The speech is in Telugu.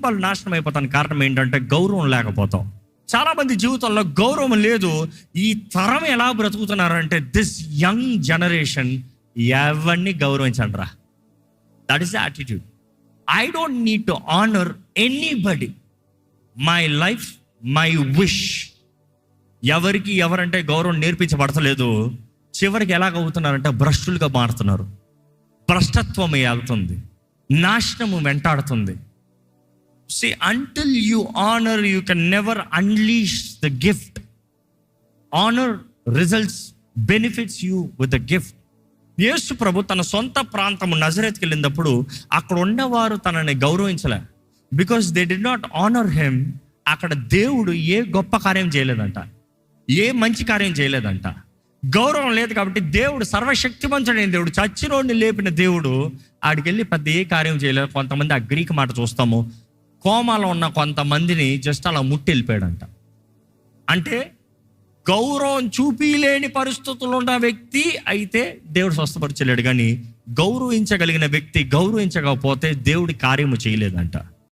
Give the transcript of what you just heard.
కుటుంబాలు నాశనం అయిపోతానికి కారణం ఏంటంటే గౌరవం లేకపోతాం. చాలా మంది జీవితంలో గౌరవం లేదు. ఈ తరం ఎలా బ్రతుకుతున్నారంటే దిస్ యంగ్ జనరేషన్ ఎవరిని గౌరవించండి రా. That is the attitude. I don't need to honour anybody. My life, my wish. ఎవరికి ఎవరంటే గౌరవం నేర్పించబడతలేదు. చివరికి ఎలాగవుతున్నారంటే భ్రష్టులుగా మారుతున్నారు. భ్రష్టత్వం వెళ్తుంది, నాశనము వెంటాడుతుంది. See, until you honor, you can never unleash the gift. Honor results, benefits you with the gift. యేసు ప్రభు తన సొంత ప్రాంతము నజరేత్కి వెళ్ళినప్పుడు అక్కడ ఉన్నవారు తనని గౌరవించలే. Because they did not honour him. అక్కడ దేవుడు ఏ గొప్ప కార్యం చేయలేదంట, ఏ మంచి కార్యం చేయలేదంట. గౌరవం లేదు కాబట్టి దేవుడు సర్వశక్తిమంతుడైన దేవుడు, చచ్చినోడిని లేపిన దేవుడు ఆడికి వెళ్ళి పెద్ద ఏ కార్యం చేయలేదు. కొంతమంది ఆ గ్రీక్ మాట చూస్తాము, కోమాలో ఉన్న కొంతమందిని జస్ట్ అలా ముట్టి వెళ్ళిపోయాడంట. అంటే గౌరవం చూపిలేని పరిస్థితుల్లో ఉన్న వ్యక్తి అయితే దేవుడు స్వస్థపరచలేడు. కానీ గౌరవించగలిగిన వ్యక్తి గౌరవించకపోతే దేవుడి కార్యము చేయలేదంట.